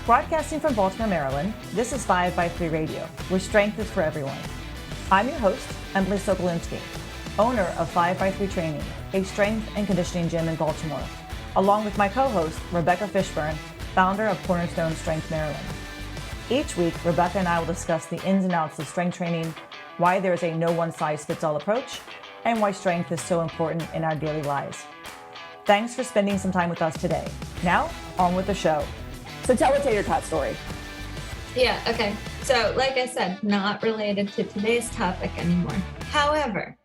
Broadcasting from Baltimore, Maryland, this is 5x3 Radio, where strength is for everyone. I'm your host, Emily Sokolinsky, owner of 5x3 Training, a strength and conditioning gym in Baltimore, along with my co-host, Rebecca Fishburne, founder of Cornerstone Strength Maryland. Each week, Rebecca and I will discuss the ins and outs of strength training, why there is a no one-size-fits-all approach, and why strength is so important in our daily lives. Thanks for spending some time with us today. Now, on with the show. So tell a tater tot story. Yeah, okay. So like I said, not related to today's topic anymore. However,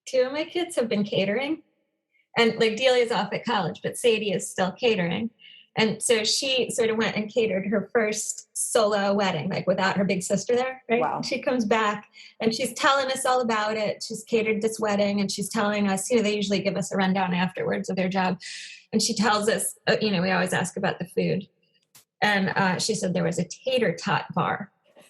2 of my kids have been catering. And like Delia's off at college, but Sadie is still catering. And so she sort of went and catered her first solo wedding, like without her big sister there, right? Wow. She comes back and she's telling us all about it. She's catered this wedding and she's telling us, they usually give us a rundown afterwards of their job. And she tells us, we always ask about the food. And she said there was a tater tot bar.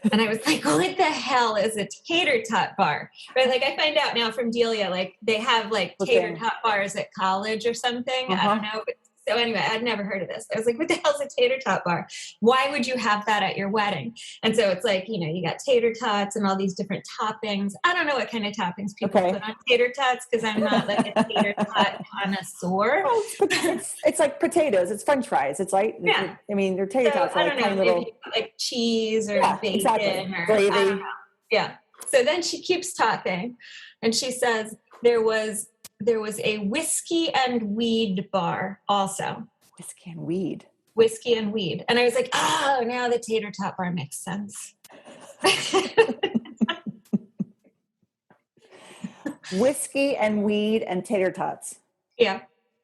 And I was like, what the hell is a tater tot bar? Right? Like I find out now from Delia, like they have like tater tot bars at college or something. I don't know. So anyway, I'd never heard of this. I was like, what the hell's a tater tot bar? Why would you have that at your wedding? And so it's like, you got tater tots and all these different toppings. I don't know what kind of toppings people put on tater tots because I'm not like a tater tot connoisseur. Well, it's like potatoes. It's French fries. It's like, yeah. I mean, they're tater tots. I don't know, little... like cheese or bacon exactly. or gravy. I don't know. Yeah. So then she keeps talking and she says there was a whiskey and weed bar also. Whiskey and weed. Whiskey and weed. And I was like, oh, now the tater tot bar makes sense. Whiskey and weed and tater tots. Yeah.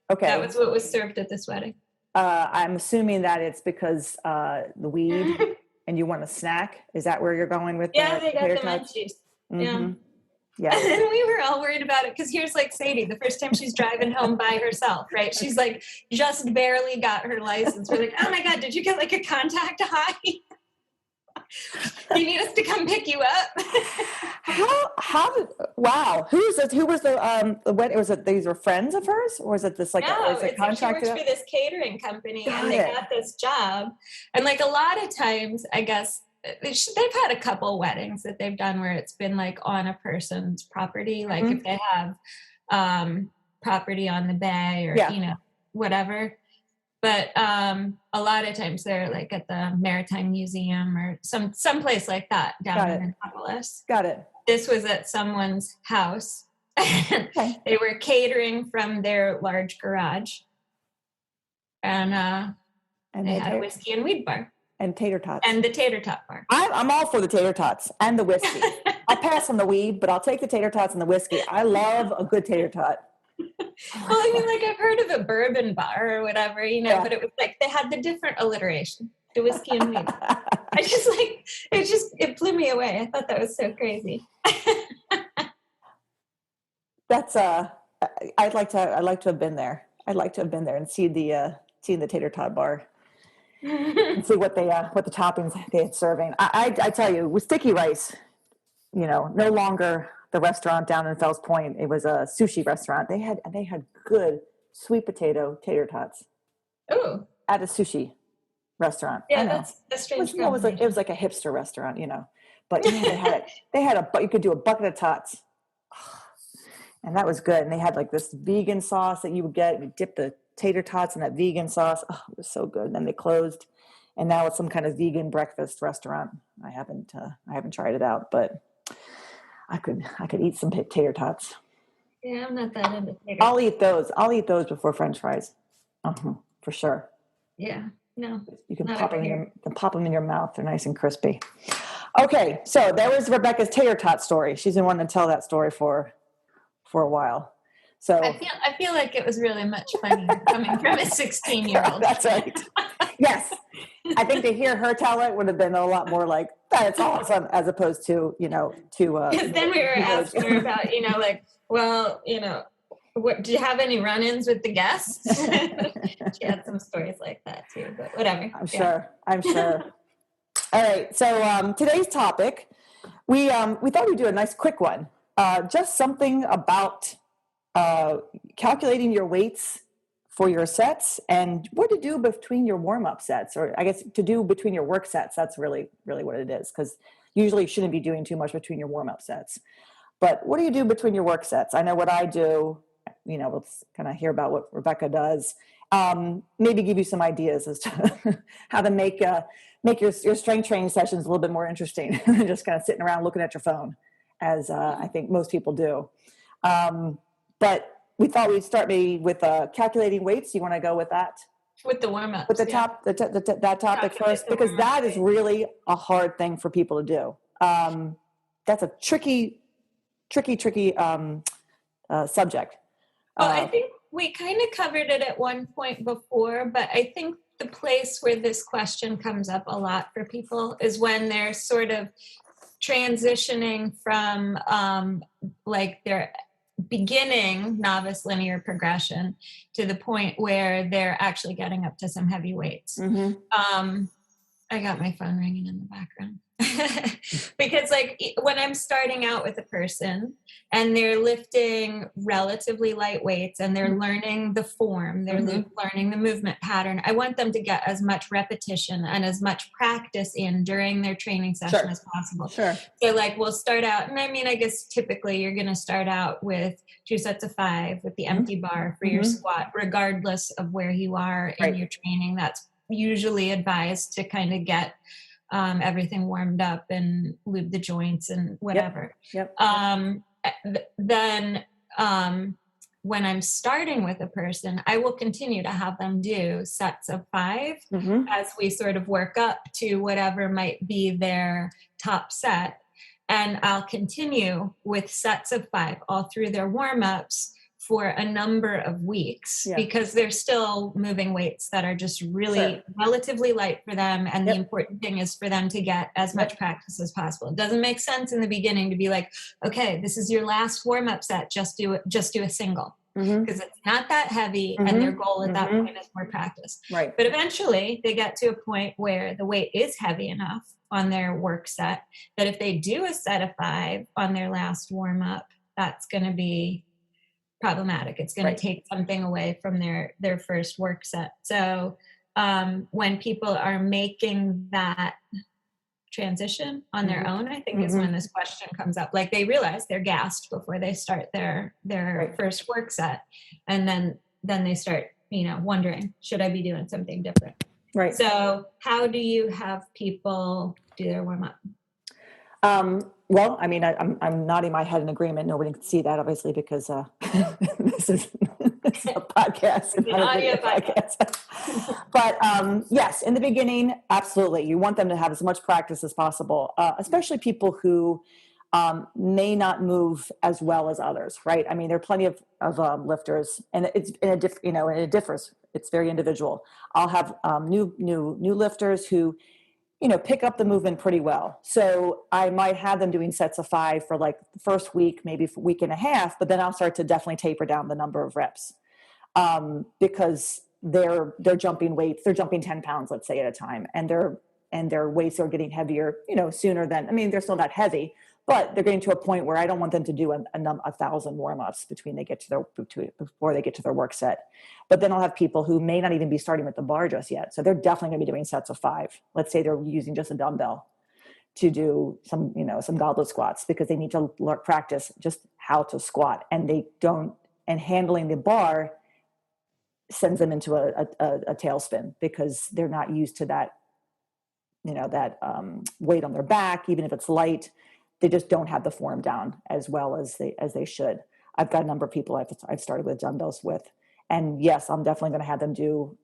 Okay. That was what was served at this wedding. I'm assuming that it's because the weed and you want a snack. Is that where you're going with they got the munchies. Mm-hmm. Yeah. Yeah. And then we were all worried about it because here's like Sadie, the first time she's driving home by herself, right? She's like just barely got her license. We're like, oh my God, did you get like a contact high? You need us to come pick you up? Wow. Who was the wedding? Was it, these were friends of hers? Or is it this like, no, it's like she works for this catering company and they got this job. And like a lot of times, I guess, they've had a couple weddings that they've done where it's been like on a person's property, like if they have property on the bay or whatever. But a lot of times they're like at the Maritime Museum or some place like that down in Annapolis. Got it. This was at someone's house. They were catering from their large garage, and they had a whiskey and weed bar. And tater tots. And the tater tot bar. I'm all for the tater tots and the whiskey. I'll pass on the weed, but I'll take the tater tots and the whiskey. I love a good tater tot. Well, I mean, like I've heard of a bourbon bar or whatever, but it was like they had the different alliteration, the whiskey and weed. It blew me away. I thought that was so crazy. That's I'd like to have been there. I'd like to have been there and seen the tater tot bar. And see what the toppings they had serving. I tell you, with sticky rice, no longer the restaurant down in Fells Point. It was a sushi restaurant. They had good sweet potato tater tots. Oh, at a sushi restaurant. Yeah, that's strange. It was like a hipster restaurant, But they had you could do a bucket of tots, and that was good. And they had like this vegan sauce that you would get. You dip the tater tots in that vegan sauce. Oh, it was so good. And then they closed, and now it's some kind of vegan breakfast restaurant. I haven't tried it out, but I could eat some tater tots. Yeah, I'm not that into tater. I'll eat those before French fries. For sure. Yeah. No. You can pop them in your mouth. They're nice and crispy. Okay, so that was Rebecca's tater tot story. She's been wanting to tell that story for a while. So I feel like it was really much funnier coming from a 16-year-old. That's right. Yes. I think to hear her tell it would have been a lot more like, that's awesome, as opposed to, because then we were asking her about, what, do you have any run-ins with the guests? She had some stories like that too, but whatever. I'm sure. All right. So today's topic, we thought we'd do a nice quick one. Just something about calculating your weights for your sets and what to do between your warm-up sets, or I guess to do between your work sets. That's really, really what it is, because usually you shouldn't be doing too much between your warm-up sets. But what do you do between your work sets? I know what I do. Let's kind of hear about what Rebecca does. Maybe give you some ideas as to how to make your strength training sessions a little bit more interesting than just kind of sitting around looking at your phone, as I think most people do. But we thought we'd start maybe with calculating weights. You want to go with that? With the warm-ups. With the top, that topic first, because that is really a hard thing for people to do. That's a tricky subject. Well, I think we kind of covered it at one point before, but I think the place where this question comes up a lot for people is when they're sort of transitioning from like their beginning novice linear progression to the point where they're actually getting up to some heavy weights. Mm-hmm. I got my phone ringing in the background. Because like when I'm starting out with a person and they're lifting relatively light weights and they're learning the form, they're learning the movement pattern, I want them to get as much repetition and as much practice in during their training session as possible. Sure. So like we'll start out, and I mean, I guess typically you're going to start out with 2 sets of 5 with the empty bar for your squat, regardless of where you are in your training. That's usually advised to kind of get everything warmed up and lube the joints and whatever. Yep. Then when I'm starting with a person, I will continue to have them do sets of 5 as we sort of work up to whatever might be their top set. And I'll continue with sets of 5 all through their warm-ups for a number of weeks because they're still moving weights that are just really relatively light for them. And the important thing is for them to get as much practice as possible. It doesn't make sense in the beginning to be like, okay, this is your last warm-up set. Just do a single because it's not that heavy. And their goal at that point is more practice. Right. But eventually they get to a point where the weight is heavy enough on their work set that if they do a set of 5 on their last warm-up, that's going to be problematic. It's going to take something away from their first work set. So when people are making that transition on their own, I think is when this question comes up. Like they realize they're gassed before they start their first work set. And then they start, wondering, should I be doing something different? Right. So how do you have people do their warm up? Well, I mean, I'm nodding my head in agreement. Nobody can see that, obviously, because this is a podcast. It's an audio podcast. But yes, in the beginning, absolutely. You want them to have as much practice as possible, especially people who may not move as well as others, right? I mean, there are plenty of lifters, and it differs. It's very individual. I'll have new lifters who pick up the movement pretty well. So I might have them doing sets of 5 for like the first week, maybe for a week and a half, but then I'll start to definitely taper down the number of reps because they're jumping weights. They're jumping 10 pounds, let's say, at a time. And their weights are getting heavier, sooner than, I mean, they're still not heavy, but they're getting to a point where I don't want them to do 1,000 warm-ups before they get to their work set. But then I'll have people who may not even be starting with the bar just yet. So they're definitely going to be doing sets of 5. Let's say they're using just a dumbbell to do some goblet squats because they need to practice just how to squat, and handling the bar sends them into a tailspin because they're not used to that, weight on their back, even if it's light. They just don't have the form down as well as they should. I've got a number of people I've started with dumbbells with. And yes, I'm definitely going to have them do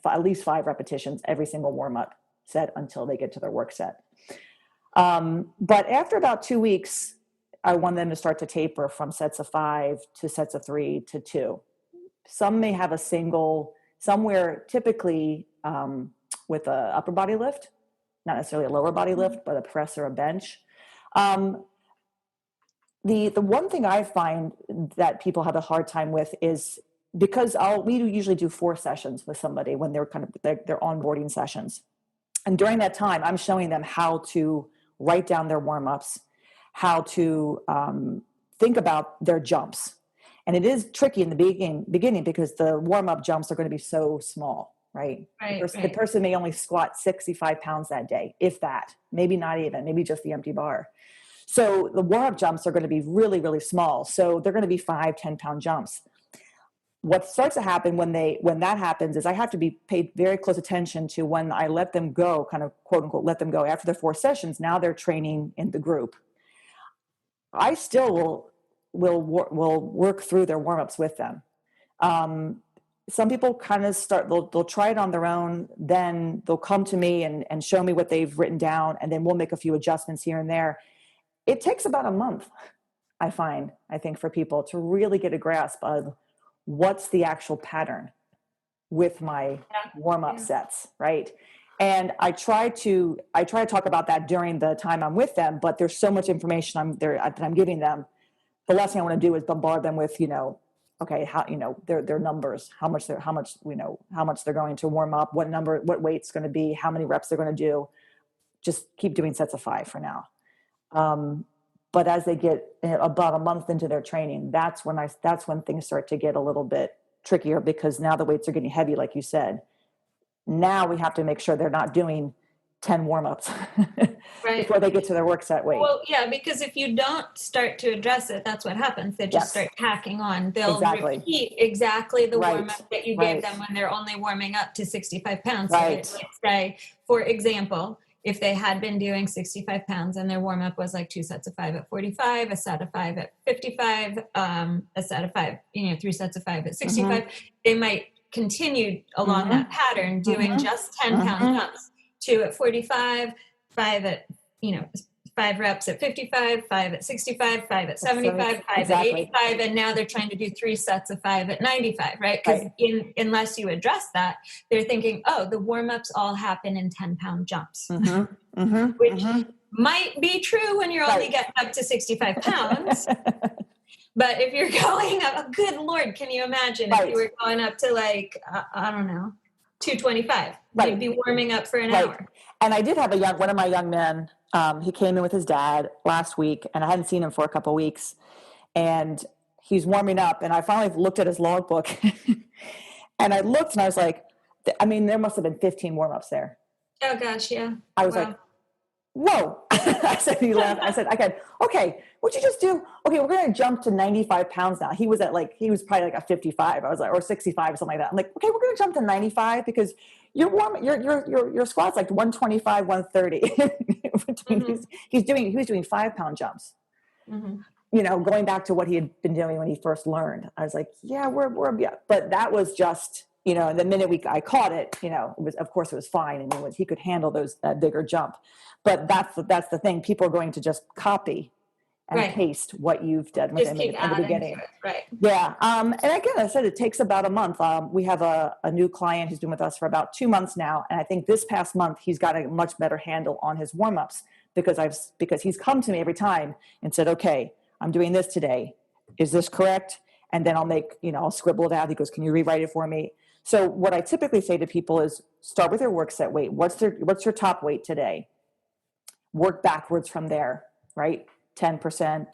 at least 5 repetitions every single warm-up set until they get to their work set. But after about 2 weeks, I want them to start to taper from sets of 5 to sets of 3 to 2. Some may have a single somewhere, typically with a upper body lift, not necessarily a lower body lift, but a press or a bench. The one thing I find that people have a hard time with is because we usually do 4 sessions with somebody when they're kind of their onboarding sessions. And during that time, I'm showing them how to write down their warm-ups, how to think about their jumps. And it is tricky in the beginning because the warm-up jumps are going to be so small, right? The person may only squat 65 pounds that day, if that, maybe not even, maybe just the empty bar. So the warm-up jumps are going to be really, really small. So they're going to be 5-10 pound jumps. What starts to happen when that happens is I have to be paid very close attention to when I let them go, kind of quote unquote, let them go after the 4 sessions. Now they're training in the group. I still will work through their warm-ups with them. Some people kind of they'll try it on their own. Then they'll come to me and show me what they've written down. And then we'll make a few adjustments here and there. It takes about a month, I think, for people to really get a grasp of what's the actual pattern with my warm-up sets, right? And I try to talk about that during the time I'm with them, but there's so much information that I'm giving them. The last thing I want to do is bombard them with, okay, how, their numbers, how much they're going to warm up, what weight's going to be, how many reps they're going to do. Just keep doing sets of 5 for now. But as they get about a month into their training, that's when things start to get a little bit trickier, because now the weights are getting heavy, like you said. Now we have to make sure they're not doing 10 warm-ups before they get to their work set weight. Well, yeah, because if you don't start to address it, that's what happens. They just start tacking on. They'll repeat exactly the warm-up that you gave them when they're only warming up to 65 pounds. Right. So let's say, for example, if they had been doing 65 pounds and their warm-up was like 2 sets of 5 at 45, a set of 5 at 55, a set of 5, 3 sets of 5 at 65, they might continue along that pattern, doing just 10 pound jumps, 2 at 45, 5 at, 5 reps at 55, 5 at 65, 5 at 75, 5 at 85, and now they're trying to do 3 sets of 5 at 95, right? Because unless you address that, they're thinking, oh, the warm-ups all happen in 10 pound jumps, which might be true when you're only getting up to 65 pounds. But if you're going up, good Lord, can you imagine if you were going up to I don't know, 225, you'd be warming up for an hour. And I did have one of my young men, he came in with his dad last week, and I hadn't seen him for a couple of weeks, and he's warming up, and I finally looked at his logbook and I looked and I was like, there must have been 15 warm-ups there. Oh gosh. Yeah. I was like, whoa. I said, he laughed. I said, okay, what'd you just do? Okay, we're going to jump to 95 pounds now. He was probably like a 55. I was like, or 65 or something like that. I'm like, okay, we're going to jump to 95 because your squat's like 125, 130. He was doing 5 pound jumps. Going back to what he had been doing when he first learned. I was like, yeah, but that was just, the minute I caught it, of course it was fine. And he could handle that bigger jump. But that's the thing. People are going to just copy and paste what you've done with them in the beginning. Right. Yeah. And again, I said, it takes about a month. We have a new client who's been with us for about 2 months now. And I think this past month, he's got a much better handle on his warm-ups because he's come to me every time and said, okay, I'm doing this today. Is this correct? And then I'll scribble it out. He goes, can you rewrite it for me? So what I typically say to people is start with your work set weight. What's your top weight today? Work backwards from there, right? 10%,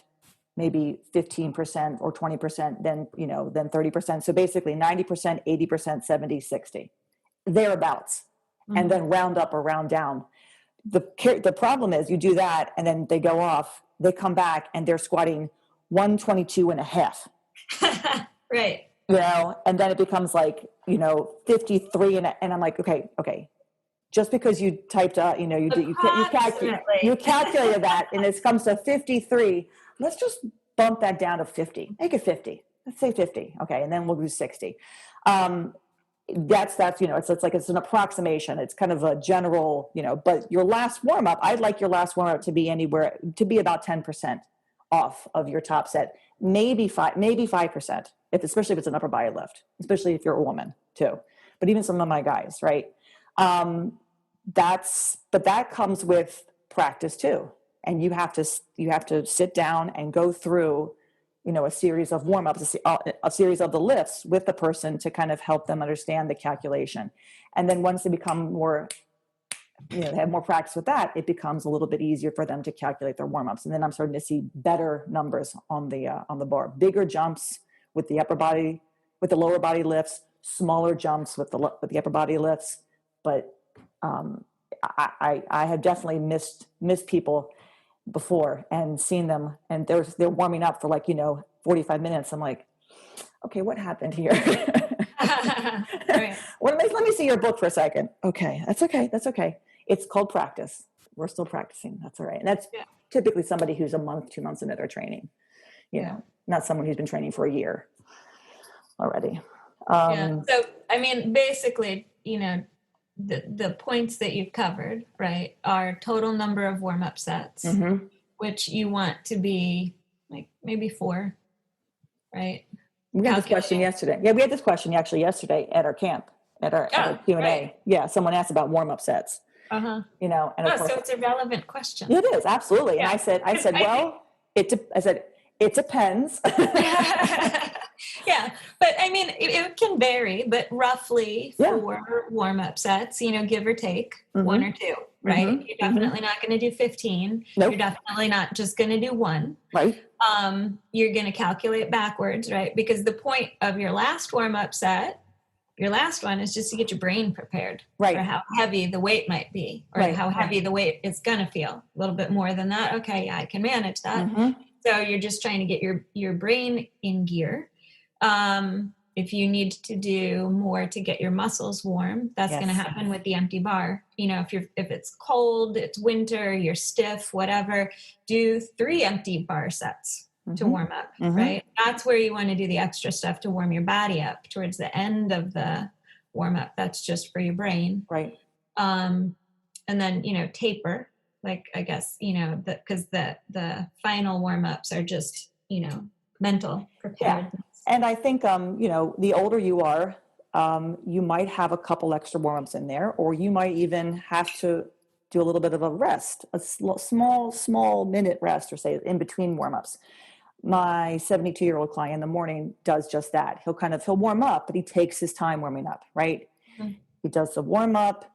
maybe 15% or 20%, then 30%. So basically 90%, 80%, 70, 60, thereabouts, and then round up or round down. The problem is you do that and then they go off, they come back and they're squatting 122 and a half. Right. And then it becomes 53 and I'm like, okay. Just because you typed you calculated that and it comes to 53, let's just bump that down to 50. Make it 50. Let's say 50. Okay. And then we'll do 60. That's it's an approximation. It's kind of a general, but your last warm up, I'd like your last warm up to be about 10% off of your top set, maybe 5%, especially if it's an upper body lift, especially if you're a woman too, but even some of my guys, right? But that comes with practice too. And you have to sit down and go through, a series of warm-ups, a series of the lifts with the person to kind of help them understand the calculation. And then once they become more, they have more practice with that, it becomes a little bit easier for them to calculate their warm-ups. And then I'm starting to see better numbers on the bar, bigger jumps with the upper body, with the lower body lifts, smaller jumps with the upper body lifts. But I have definitely missed people before and seen them, and they're warming up for like 45 minutes. I'm like, okay, what happened here? Right. Let me see your book for a second. Okay, that's okay. It's called practice. We're still practicing. That's all right. And that's typically somebody who's a month, 2 months into their training. You know, not someone who's been training for a year already. So, I mean, basically, the points that you've covered, right, are total number of warm-up sets, which you want to be like maybe 4, right? We had this question yesterday. Yeah, we had this question actually yesterday at our camp, at our Q&A. Right. Yeah, someone asked about warm-up sets. And of course, so it's a relevant question. It is, absolutely. Yeah. And I said, well, it depends. Yeah, but I mean, it can vary, but roughly 4 warm-up sets, give or take 1 or 2, right? You're definitely not going to do 15. Nope. You're definitely not just going to do 1. Right. You're going to calculate backwards, right? Because the point of your last warm-up set, your last one, is just to get your brain prepared for how heavy the weight might be, or how heavy the weight is going to feel. A little bit more than that, okay, yeah, I can manage that. So you're just trying to get your brain in gear. If you need to do more to get your muscles warm, that's going to happen with the empty bar. If it's cold, it's winter, you're stiff, whatever, do 3 empty bar sets to warm up, right? That's where you want to do the extra stuff to warm your body up towards the end of the warm up. That's just for your brain. Right. And then, taper, like, I guess, because the final warm ups are just, mental preparedness. Yeah. And I think, the older you are, you might have a couple extra warm-ups in there, or you might even have to do a little bit of a rest, a small minute rest, or say in between warm-ups. My 72-year-old client in the morning does just that. He'll warm up, but he takes his time warming up, right? He does the warm up.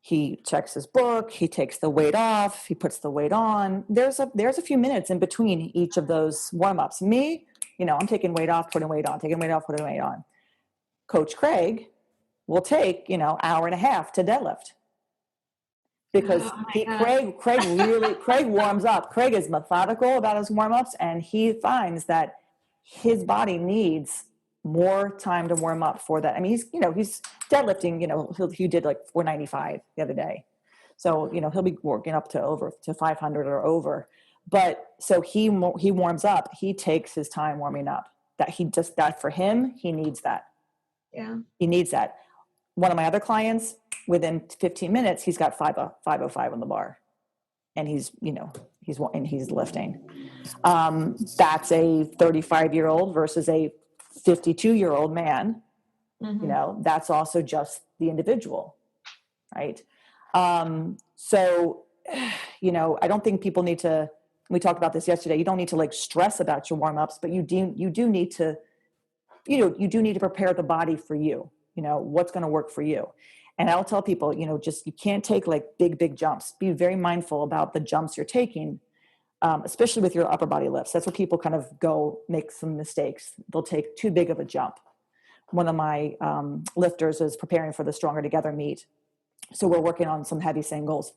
He checks his book. He takes the weight off. He puts the weight on. There's a few minutes in between each of those warm-ups. Me, I'm taking weight off, putting weight on, taking weight off, putting weight on. Coach Craig will take, hour and a half to deadlift. Because Craig warms up. Craig is methodical about his warm-ups, and he finds that his body needs more time to warm up for that. I mean, he's deadlifting, he did like 495 the other day. So, he'll be working up to 500 or over. But so he warms up, he takes his time warming up. That for him, he needs that. Yeah. He needs that. One of my other clients, within 15 minutes, he's got 505 on the bar, and he's lifting. That's a 35-year-old versus a 52-year-old man. That's also just the individual, right? So, I don't think people need to. We talked about this yesterday. You don't need to like stress about your warm-ups, but you do need to, you do need to prepare the body for you. What's going to work for you. And I'll tell people, you can't take like big jumps. Be very mindful about the jumps you're taking, especially with your upper body lifts. That's where people kind of make some mistakes. They'll take too big of a jump. One of my lifters is preparing for the Stronger Together meet. So we're working on some heavy singles.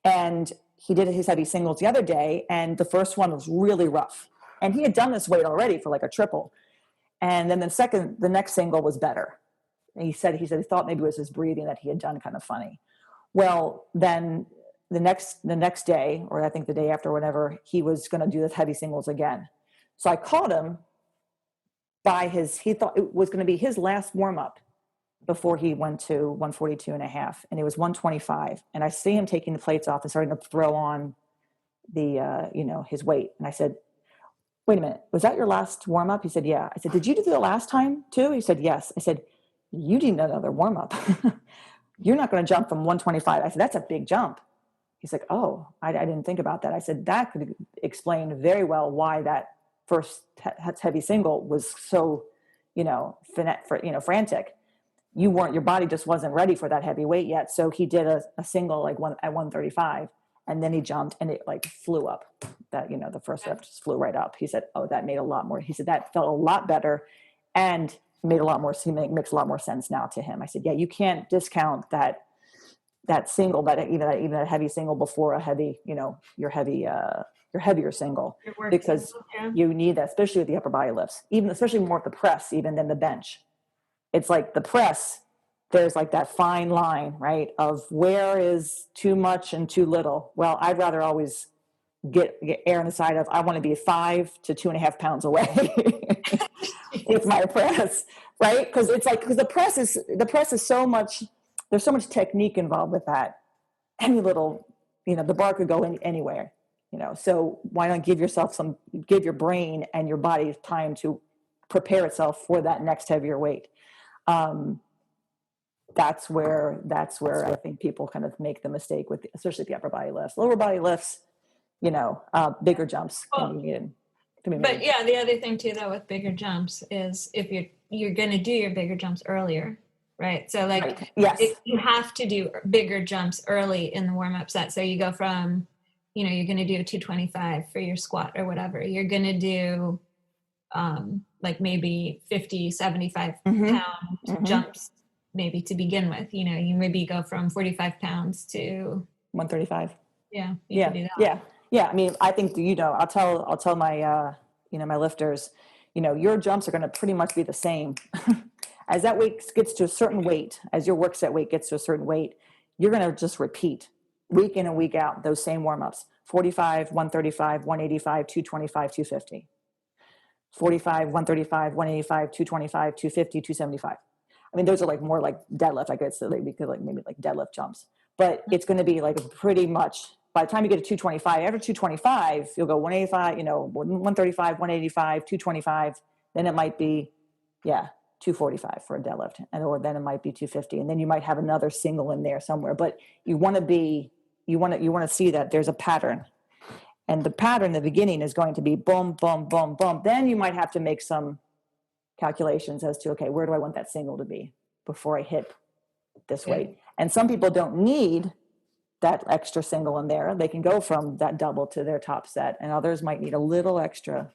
And he did his heavy singles the other day, and the first one was really rough. And he had done this weight already for like a triple. And then the next single was better. And he said he thought maybe it was his breathing that he had done kind of funny. Well, then the next day, or I think the day after, whatever, he was going to do the heavy singles again. So I caught him he thought it was going to be his last warm up before he went to 142 and a half, and it was 125. And I see him taking the plates off and starting to throw on the, his weight. And I said, wait a minute, was that your last warm up? He said, yeah. I said, did you do the last time too? He said, yes. I said, you need another warm up. You're not going to jump from 125. I said, that's a big jump. He's like, oh, I didn't think about that. I said, that could explain very well why that first heavy single was so, frantic. Your body just wasn't ready for that heavy weight yet. So he did a single at 135, and then he jumped and it like flew up. That, the first lift just flew right up. He said, oh, that made a lot more. He said, that felt a lot better. and made a lot more, makes a lot more sense now to him. I said, yeah, you can't discount that single, even a heavy single before a heavy, your heavier single, because you need that, especially with the upper body lifts, especially more with the press, even than the bench. It's like the press, there's like that fine line, right, of where is too much and too little. Well, I'd rather always get air on the side of, I want to be 5 to 2.5 pounds away with my press, right? Because the press is so much, there's so much technique involved with that. Any little, the bar could go anywhere, so why not give your brain and your body time to prepare itself for that next heavier weight. That's where I think people kind of make the mistake with, especially the upper body lifts. Lower body lifts, bigger jumps can be made. But yeah, the other thing too, though, with bigger jumps is if you're going to do your bigger jumps earlier, right? So like, yes, you have to do bigger jumps early in the warm-up set. So you go from, you're going to do a 225 for your squat or whatever. You're going to do like maybe 50, 75 pound jumps, maybe to begin with. You maybe go from 45 pounds to 135. Yeah. You can do that. Yeah. I mean, I think, I'll tell my, my lifters, your jumps are going to pretty much be the same. As that weight gets to a certain weight, as your work set weight gets to a certain weight, you're going to just repeat week in and week out those same warm-ups: 45, 135, 185, 225, 250. 45, 135, 185, 225, 250, 275. I mean, those are like more like deadlift. I guess so we could maybe deadlift jumps, but it's going to be like pretty much by the time you get to 225, after 225, you'll go 185, 135, 185, 225. Then it might be, 245 for a deadlift, or then it might be 250, and then you might have another single in there somewhere. But you want to see that there's a pattern, and the pattern in the beginning is going to be boom, boom, boom, boom. Then you might have to make some calculations as to, okay, where do I want that single to be before I hit this weight? And some people don't need that extra single in there. They can go from that double to their top set, and others might need a little extra,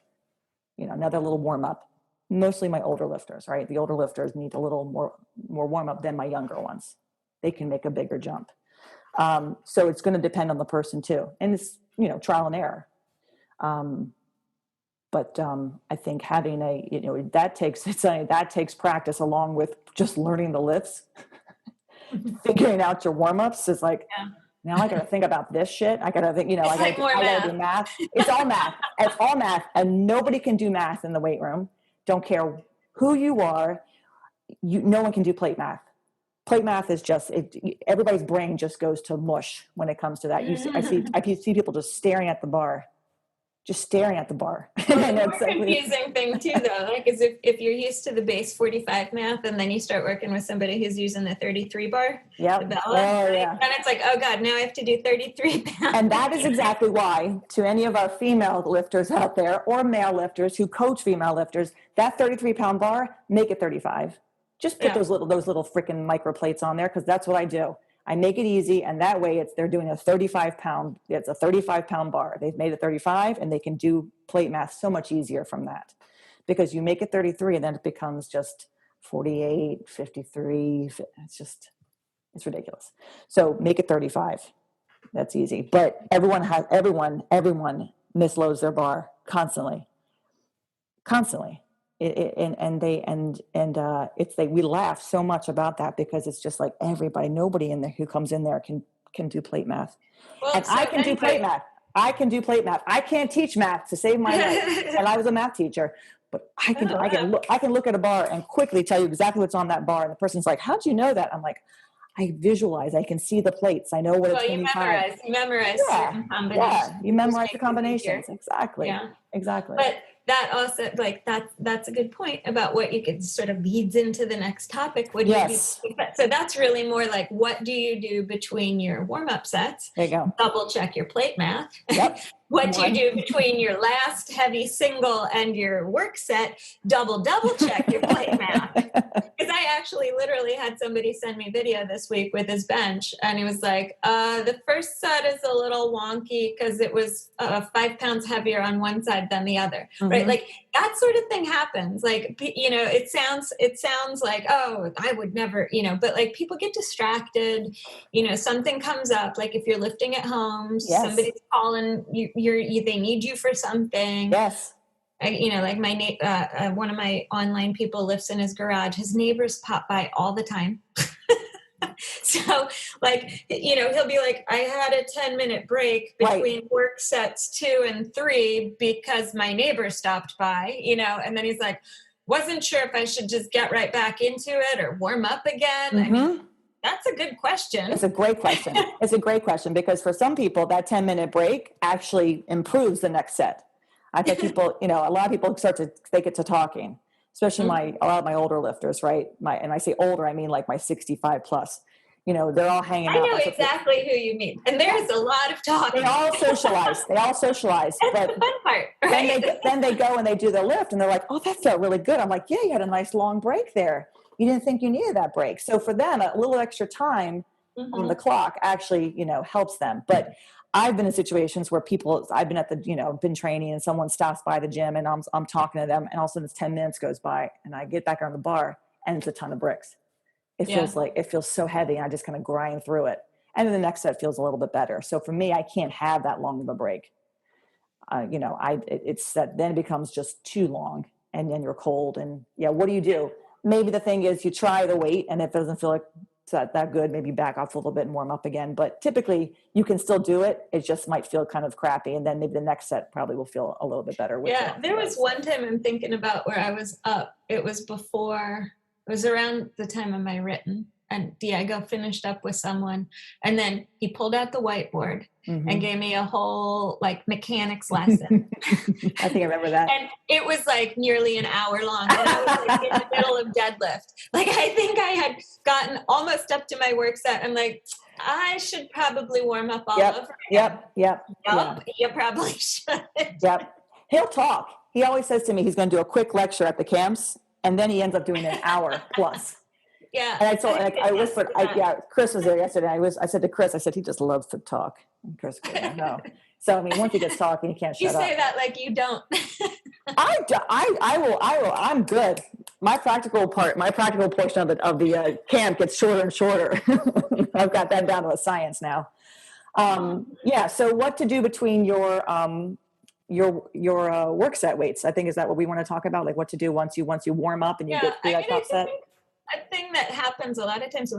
another little warm up. Mostly my older lifters, right? The older lifters need a little more warm up than my younger ones. They can make a bigger jump. So it's going to depend on the person too. And it's, trial and error. But I think having that takes practice, along with just learning the lifts. Figuring out your warm-ups is like, now I got to think about this shit. I got to think, I got to do math. It's all math. It's all math. And nobody can do math in the weight room. Don't care who you are. No one can do plate math. Plate math is just, everybody's brain just goes to mush when it comes to that. I see people just staring at the bar. Well, the more confusing thing too, though, is if you're used to the base 45 math, and then you start working with somebody who's using the 33 bar, and it's like, oh God, now I have to do 33 pounds. And that is exactly why, to any of our female lifters out there, or male lifters who coach female lifters, that 33 pound bar, make it 35. Just put those little freaking micro plates on there, because that's what I do. I make it easy, and that way they're doing a 35 pound, it's a 35 pound bar. They've made it 35, and they can do plate math so much easier from that, because you make it 33 and then it becomes just 48, 53. It's ridiculous. So make it 35. That's easy. But everyone misloads their bar constantly. We laugh so much about that, because it's just like nobody in there who comes in there can do plate math. Well, and I can do plate math. I can't teach math to save my life. And I was a math teacher, but I can look at a bar and quickly tell you exactly what's on that bar. And the person's like, how'd you know that? I'm like, I visualize, I can see the plates. I know what it's 25. You memorize certain combinations. Yeah, you memorize the combinations. Exactly. Yeah. Exactly. But that also, that's a good point about what you could sort of leads into the next topic. So that's really more like, what do you do between your warm-up sets? There you go. Double check your plate math. Yep. What do you do between your last heavy single and your work set? Double check your plate math. Because I actually literally had somebody send me video this week with his bench, and he was like, the first set is a little wonky because it was 5 pounds heavier on one side than the other, right? Like, that sort of thing happens. Like, it sounds like, oh, I would never, but like people get distracted, something comes up. Like if you're lifting at home, Yes. somebody's calling you, they need you for something. Yes. Like one of my online people lifts in his garage. His neighbors pop by all the time. So like, he'll be like, I had a 10-minute break between work sets 2 and 3 because my neighbor stopped by, and then he's like, wasn't sure if I should just get right back into it or warm up again. I mean, that's a good question. It's a great question. It's a great question because for some people that 10-minute break actually improves the next set. I think people, a lot of people they get to talking, especially a lot of my older lifters, right? And I say older, I mean like my 65 plus, they're all hanging out. I know exactly who you mean. And there's a lot of talking. They all socialize. That's the fun part, right? Then they go and they do the lift and they're like, oh, that felt really good. I'm like, yeah, you had a nice long break there. You didn't think you needed that break. So for them, a little extra time on the clock actually, helps them. But I've been in situations where I've been at been training and someone stops by the gym and I'm talking to them and all of a sudden 10 minutes goes by and I get back on the bar and it's a ton of bricks. It feels so heavy and I just kind of grind through it. And then the next set feels a little bit better. So for me, I can't have that long of a break. It's that then it becomes just too long and then you're cold and what do you do? Maybe the thing is you try the weight and if it doesn't feel like it's not that good, maybe back off a little bit and warm up again. But typically you can still do it. It just might feel kind of crappy. And then maybe the next set probably will feel a little bit better. There was one time I'm thinking about where I was up. It was around the time of my written. And Diego finished up with someone. And then he pulled out the whiteboard and gave me a whole mechanics lesson. I think I remember that. And it was like nearly an hour long. And I was like in the middle of deadlift. Like I think I had gotten almost up to my work set. I'm like, I should probably warm up all over again. Yep. You probably should. Yep. He'll talk. He always says to me he's going to do a quick lecture at the camps. And then he ends up doing an hour plus. Yeah. And I whispered, Chris was there yesterday. I said to Chris, he just loves to talk. And Chris goes, no. So, I mean, once he gets talking, he can't shut up. You say that like you don't. I will. I'm good. My practical portion of the camp gets shorter and shorter. I've got that down to a science now. So what to do between your work set weights? I think, is that what we want to talk about? Like what to do once you warm up and you get through that top set? A thing that happens a lot of times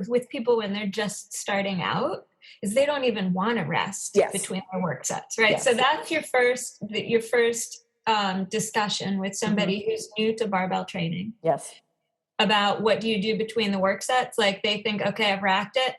with people when they're just starting out is they don't even want to rest between their work sets, right? Yes. So that's your first discussion with somebody who's new to barbell training. Yes. About what do you do between the work sets? Like they think, okay, I've racked it.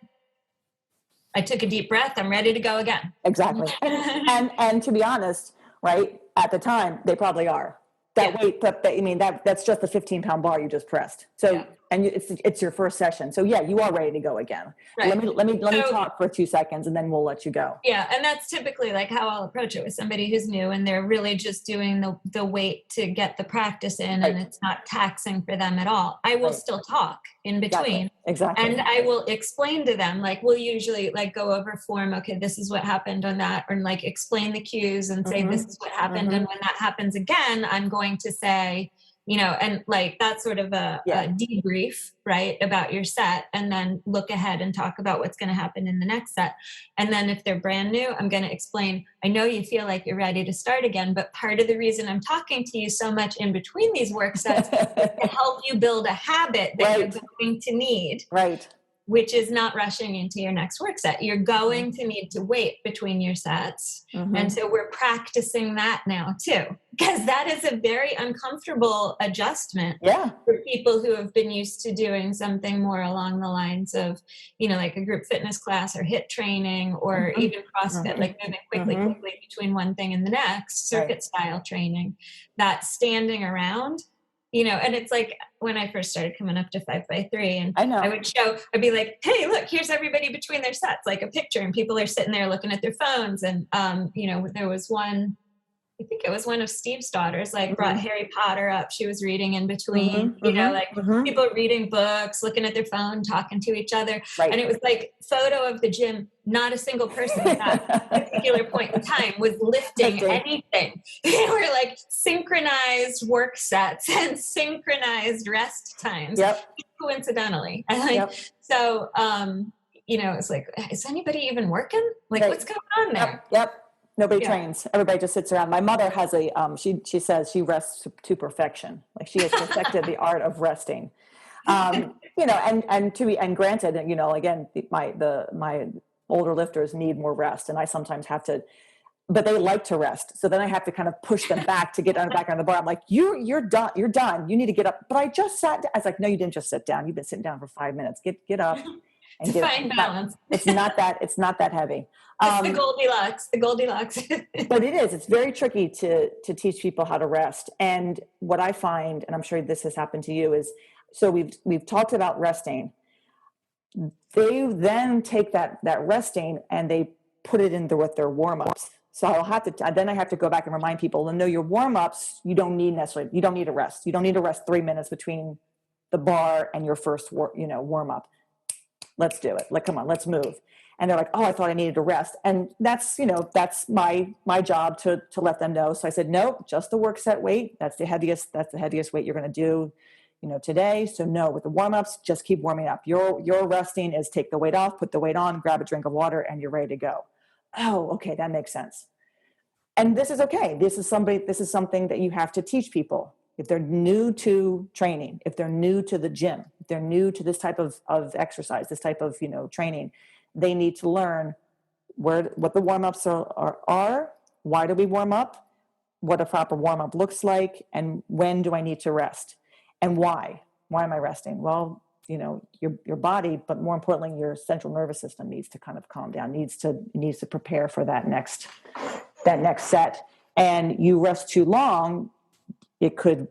I took a deep breath. I'm ready to go again. Exactly. and to be honest, right, at the time, they probably are. That weight, that's just the 15-pound bar you just pressed. So, and it's your first session. So you are ready to go again. Right. Let me talk for 2 seconds and then we'll let you go. Yeah. And that's typically like how I'll approach it with somebody who's new and they're really just doing the weight to get the practice in and it's not taxing for them at all. I will still talk in between. Exactly. And I will explain to them, like we'll usually go over form. Okay, this is what happened on that, or explain the cues and say, this is what happened. And when that happens again, I'm going to say, and that's sort of a debrief, right, about your set, and then look ahead and talk about what's going to happen in the next set. And then if they're brand new, I'm going to explain, I know you feel like you're ready to start again, but part of the reason I'm talking to you so much in between these work sets is to help you build a habit that you're going to need. Right. Which is not rushing into your next work set. You're going to need to wait between your sets. And so we're practicing that now too, because that is a very uncomfortable adjustment for people who have been used to doing something more along the lines of, like a group fitness class or HIIT training or even CrossFit, like moving quickly between one thing and the next, circuit style training, that standing around. And it's like when I first started coming up to 5x3 and I'd be like, hey, look, here's everybody between their sets, like a picture, and people are sitting there looking at their phones. And, there was one, I think it was one of Steve's daughters, like brought Harry Potter up. She was reading in between, like people reading books, looking at their phone, talking to each other. Right. And it was like photo of the gym. Not a single person at that particular point in time was lifting anything. They were like synchronized work sets and synchronized rest times, coincidentally. And so, it's like, is anybody even working? Like, what's going on there? Yep. Nobody trains. Everybody just sits around. My mother has she says she rests to perfection. Like she has perfected the art of resting. And granted, again, my older lifters need more rest, and I sometimes have to, but they like to rest. So then I have to kind of push them back to get back on the bar. I'm like, you're done. You're done. You need to get up. But I just sat down. I was like, no, you didn't just sit down. You've been sitting down for 5 minutes. Get up. To find balance. It's not that heavy. It's the Goldilocks. But it is. It's very tricky to teach people how to rest. And what I find, and I'm sure this has happened to you, is so we've talked about resting. They then take that resting and they put it into with their warm-ups. So I have to go back and remind people to know your warm-ups. You don't need a rest. You don't need to rest 3 minutes between the bar and your first warm-up. Let's do it. Like, come on, let's move. And they're like, oh, I thought I needed to rest. And that's my job to let them know. So I said, no, just the work set weight. That's the heaviest weight you're going to do, today. So no, with the warm-ups, just keep warming up. Your resting is take the weight off, put the weight on, grab a drink of water, and you're ready to go. Oh, okay. That makes sense. And this is okay. This is something that you have to teach people. If they're new to training, if they're new to the gym, if they're new to this type of exercise, this type of, training, they need to learn what the warm-ups are, why do we warm up, what a proper warm-up looks like, and when do I need to rest, and why? Why am I resting? Well, your body, but more importantly, your central nervous system needs to kind of calm down, needs to prepare for that next set. And you rest too long, you could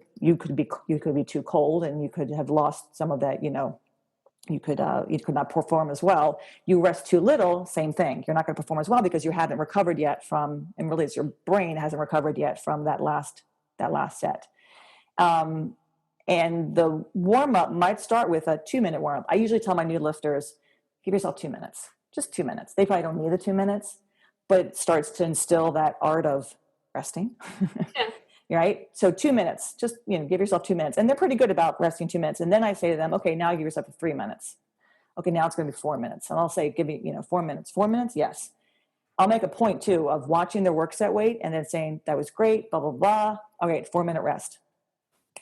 be too cold, and you could have lost some of that, you could not perform as well. You rest too little, same thing. You're not going to perform as well because you haven't recovered yet from, and really it's your brain hasn't recovered yet from that last set. And the warm-up might start with a 2-minute warm-up. I usually tell my new lifters, give yourself 2 minutes, just 2 minutes. They probably don't need the 2 minutes, but it starts to instill that art of resting. Yeah. Right? So 2 minutes, just, give yourself 2 minutes. And they're pretty good about resting 2 minutes. And then I say to them, okay, now give yourself 3 minutes. Okay, now it's going to be 4 minutes. And I'll say, give me, 4 minutes. 4 minutes? Yes. I'll make a point too of watching their work set weight and then saying, that was great, blah, blah, blah. Okay, 4-minute rest.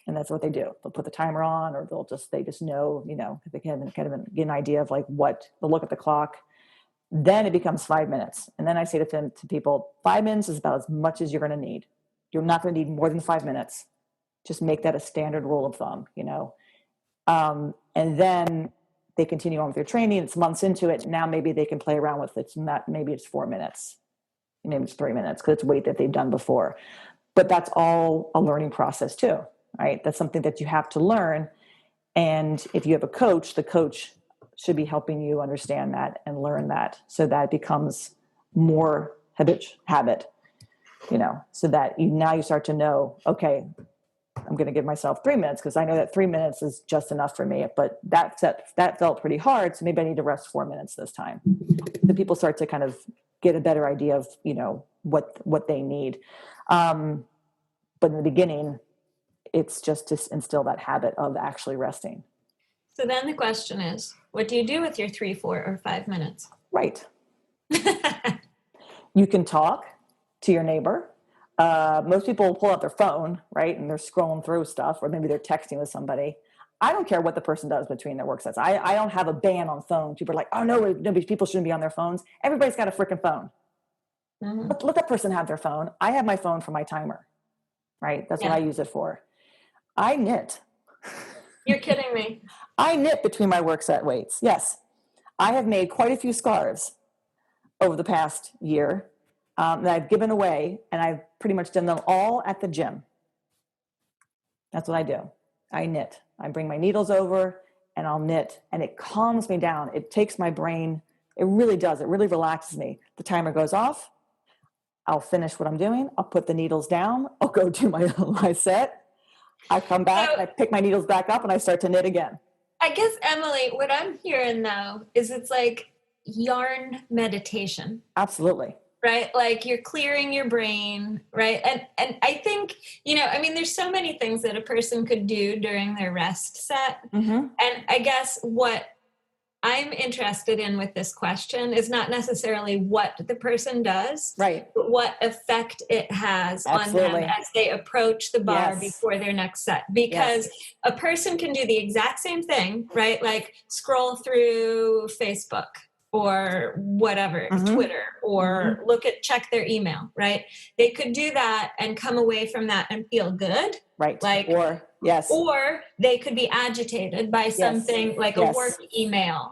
And that's what they do. They'll put the timer on, or they just know, they can kind of get an idea of like they'll look at the clock. Then it becomes 5 minutes. And then I say to people, 5 minutes is about as much as you're going to need. You're not going to need more than 5 minutes. Just make that a standard rule of thumb, and then they continue on with their training. It's months into it. Now maybe they can play around with it. Maybe it's 4 minutes. Maybe it's 3 minutes because it's weight that they've done before. But that's all a learning process too, right? That's something that you have to learn. And if you have a coach, the coach should be helping you understand that and learn that, so that it becomes more habit. So that you start to know, okay, I'm going to give myself 3 minutes because I know that 3 minutes is just enough for me. But that felt pretty hard, so maybe I need to rest 4 minutes this time. The people start to kind of get a better idea of, what they need. But in the beginning, it's just to instill that habit of actually resting. So then the question is, what do you do with your 3, 4, or 5 minutes? Right. You can talk to your neighbor. Most people will pull out their phone, right? And they're scrolling through stuff, or maybe they're texting with somebody. I don't care what the person does between their work sets. I don't have a ban on phones. People are like, oh no, people shouldn't be on their phones. Everybody's got a freaking phone. Mm-hmm. Let that person have their phone. I have my phone for my timer, right? That's what I use it for. I knit. You're kidding me. I knit between my work set weights. Yes. I have made quite a few scarves over the past year that I've given away, and I've pretty much done them all at the gym. That's what I do. I knit. I bring my needles over and I'll knit, and it calms me down. It takes my brain. It really does. It really relaxes me. The timer goes off. I'll finish what I'm doing. I'll put the needles down. I'll go do my set. I come back, So I pick my needles back up, and I start to knit again. I guess, Emily, what I'm hearing though is it's like yarn meditation. Absolutely. Right? Like you're clearing your brain, right? And I think, I mean, there's so many things that a person could do during their rest set. Mm-hmm. And I guess what I'm interested in with this question is not necessarily what the person does, Right. but what effect it has Absolutely. on them as they approach the bar Yes. before their next set. Because a person can do the exact same thing, right? Like scroll through Facebook or whatever, Mm-hmm. Twitter, or check their email, right? They could do that and come away from that and feel good. Right. Like, or they could be agitated by something like a work email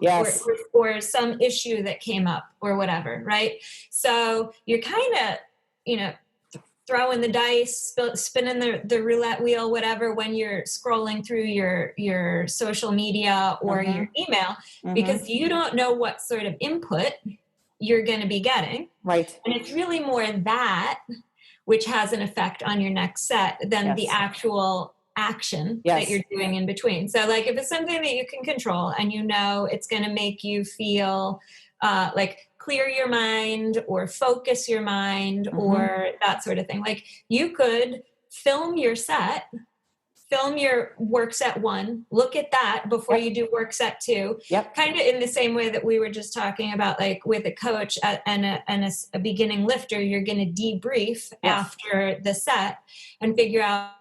or some issue that came up or whatever, right? So you're kind of, throwing the dice, spinning the roulette wheel, whatever, when you're scrolling through your social media or your email, because you don't know what sort of input you're going to be getting. Right. And it's really more that which has an effect on your next set than the actual action that you're doing in between. So like if it's something that you can control and it's going to make you feel like clear your mind or focus your mind or that sort of thing. Like you could film your work set 1, look at that before you do work set 2, kind of in the same way that we were just talking about, like with a coach and a beginning lifter, you're going to debrief after the set and figure out,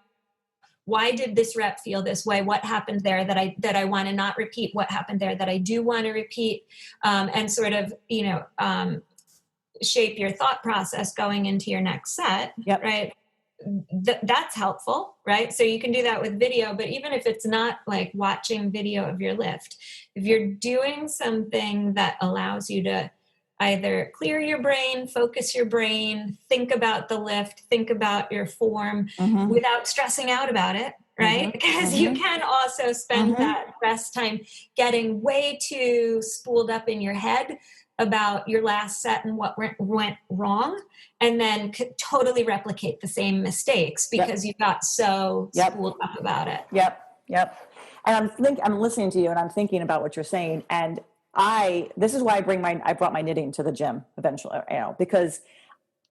why did this rep feel this way? What happened there that I want to not repeat? What happened there that I do want to repeat? And sort of, shape your thought process going into your next set, right? That's helpful, right? So you can do that with video, but even if it's not like watching video of your lift, if you're doing something that allows you to either clear your brain, focus your brain, think about the lift, think about your form without stressing out about it, right? Because you can also spend that rest time getting way too spooled up in your head about your last set and what went wrong, and then could totally replicate the same mistakes because you got so spooled up about it. Yep. And I'm listening to you and I'm thinking about what you're saying. And this is why I brought my knitting to the gym eventually, because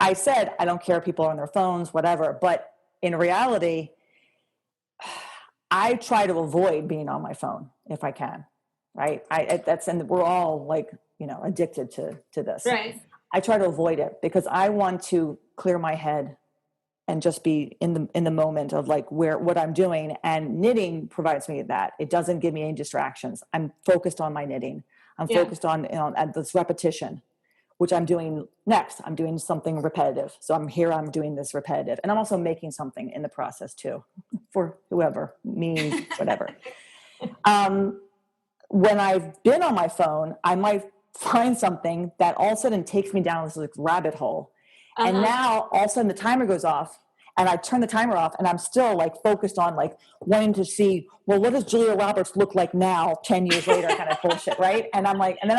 I said, I don't care if people are on their phones, whatever. But in reality, I try to avoid being on my phone if I can, right? And we're all like, addicted to this. Right. I try to avoid it because I want to clear my head and just be in the moment of like what I'm doing. And knitting provides me that. It doesn't give me any distractions. I'm focused on my knitting. I'm focused on this repetition, which I'm doing next. I'm doing something repetitive. So I'm doing this repetitive. And I'm also making something in the process too, for whoever, me, whatever. When I've been on my phone, I might find something that all of a sudden takes me down this like rabbit hole. And now all of a sudden the timer goes off and I turn the timer off and I'm still like focused on like wanting to see, well, what does Julia Roberts look like now 10 years later kind of bullshit, right? And I'm like, and then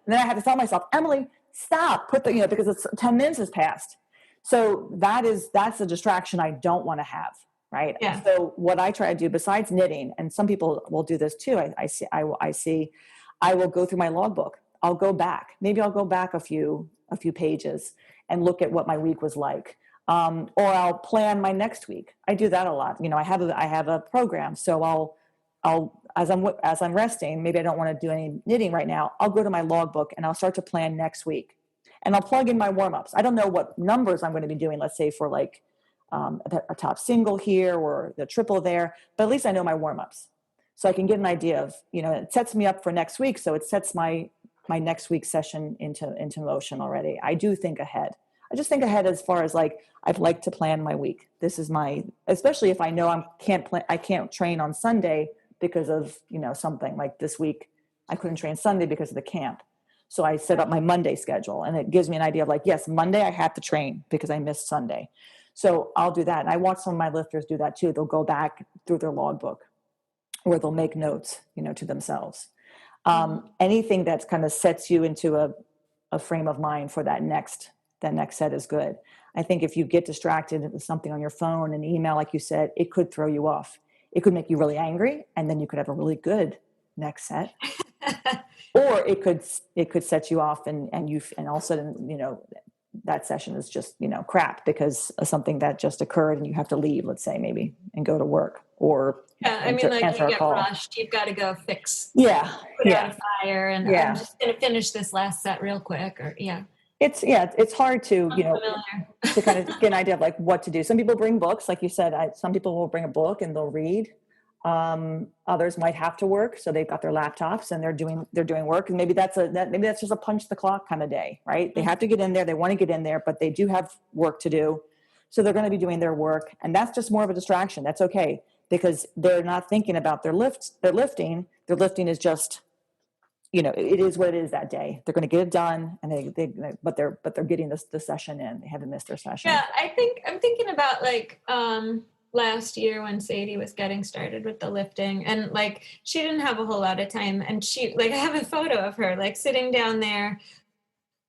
I have to tell myself, Emily, stop, because it's 10 minutes has passed. So that's a distraction I don't want to have, right? Yeah. So what I try to do besides knitting, and some people will do this too, I will go through my logbook. I'll go back a few pages and look at what my week was like. Or I'll plan my next week. I do that a lot. I have a program. So I'll, as I'm resting, maybe I don't want to do any knitting right now. I'll go to my logbook and I'll start to plan next week and I'll plug in my warm-ups. I don't know what numbers I'm going to be doing. Let's say for like, a top single here or the triple there, but at least I know my warm-ups. So I can get an idea of, it sets me up for next week. So it sets my next week's session into motion already. I do think ahead. I just think ahead as far as like, I'd like to plan my week. This is especially if I know I can't train on Sunday because of, something like this week, I couldn't train Sunday because of the camp. So I set up my Monday schedule and it gives me an idea of like, yes, Monday I have to train because I missed Sunday. So I'll do that. And I watch some of my lifters do that too. They'll go back through their logbook or they'll make notes, to themselves. Anything that kind of sets you into a frame of mind for that next that next set is good. I think if you get distracted with something on your phone, an email, like you said, it could throw you off. It could make you really angry, and then you could have a really good next set. Or it could set you off, and all of a sudden, that session is just, crap because of something that just occurred and you have to leave, let's say, maybe, and go to work or answer you get rushed. You've got to go put out a fire, and I'm just going to finish this last set real quick. It's hard to, to kind of get an idea of like what to do. Some people bring books, like you said. Some people will bring a book and they'll read. Others might have to work, so they've got their laptops and they're doing work, and maybe that's just a punch the clock kind of day, right? They have to get in there, they want to get in there, but they do have work to do, so they're going to be doing their work, and that's just more of a distraction. That's okay, because they're not thinking about their lifting. Their lifting is just, it is what it is that day. They're going to get it done, and but they're getting the session in. They haven't missed their session. Yeah, I'm thinking about like last year when Sadie was getting started with the lifting, and like she didn't have a whole lot of time, and she, like, I have a photo of her like sitting down there,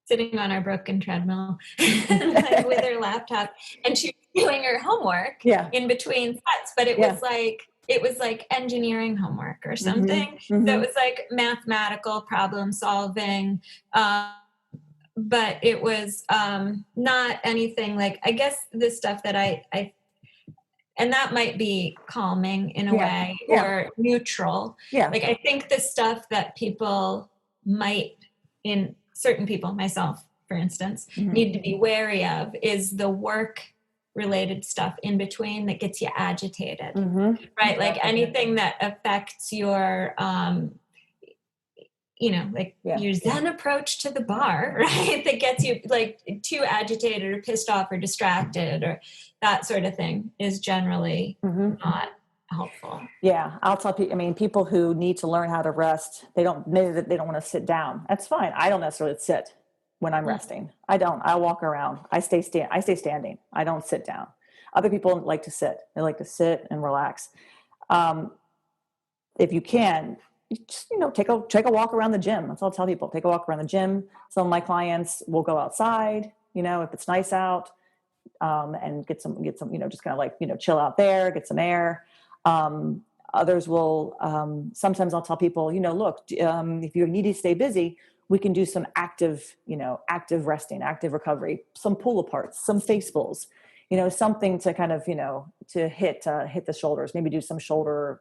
sitting on our broken treadmill like, with her laptop, and she was doing her homework in between sets, but it was like engineering homework or something. Mm-hmm. So it was like mathematical problem solving, but it was not anything like, I guess, the stuff that I and that might be calming in a way, or neutral. Yeah. Like, I think the stuff that people certain people, myself, for instance, need to be wary of is the work related stuff in between that gets you agitated, right? Like anything that affects your, your Zen approach to the bar, right? That gets you like too agitated or pissed off or distracted or that sort of thing is generally not helpful. Yeah. I'll tell people, people who need to learn how to rest, they don't want to sit down. That's fine. I don't necessarily sit when I'm resting. I walk around. I stay standing. I don't sit down. Other people like to sit. They like to sit and relax. If you can, just, take a walk around the gym. That's all I'll tell people. Take a walk around the gym. Some of my clients will go outside, if it's nice out, and get some, just kind of like, chill out there, get some air. Others will, sometimes I'll tell people, look, if you need to stay busy, we can do some active resting, active recovery, some pull aparts, some face pulls, something to kind of, to hit the shoulders, maybe do some shoulder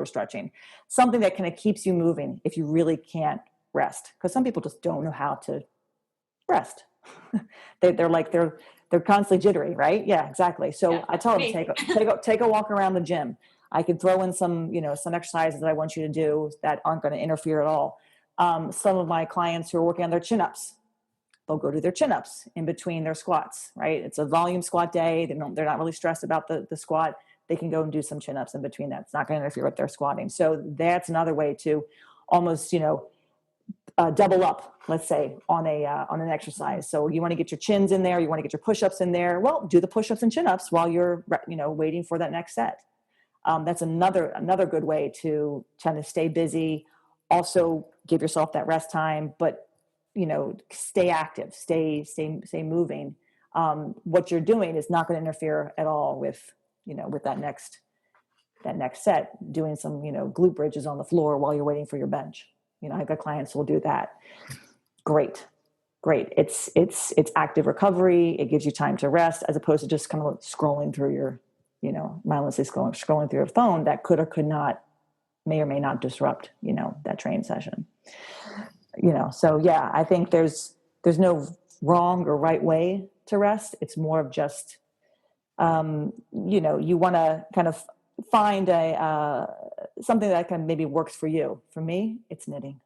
stretching, something that kind of keeps you moving if you really can't rest. Because some people just don't know how to rest. They're constantly jittery, right? Yeah, exactly. So I tell them, take a walk around the gym. I could throw in some exercises that I want you to do that aren't going to interfere at all. Some of my clients who are working on their chin-ups, they'll go do their chin-ups in between their squats, right? It's a volume squat day. They're not really stressed about the squat. They can go and do some chin-ups in between that. It's not going to interfere with their squatting. So that's another way to almost, double up, let's say, on an exercise. So you want to get your chins in there, you want to get your push-ups in there. Well, do the push-ups and chin-ups while you're, waiting for that next set. That's another good way to kind of stay busy. Also give yourself that rest time, but, stay active, stay moving. What you're doing is not going to interfere at all with that next set, doing some, glute bridges on the floor while you're waiting for your bench. I've got clients who will do that. Great. It's active recovery. It gives you time to rest as opposed to just kind of scrolling through your, mindlessly scrolling through your phone that could or could not, may or may not disrupt, that training session. So yeah, I think there's no wrong or right way to rest. It's more of just, you want to kind of find something that kind of maybe works for you. For me, it's knitting.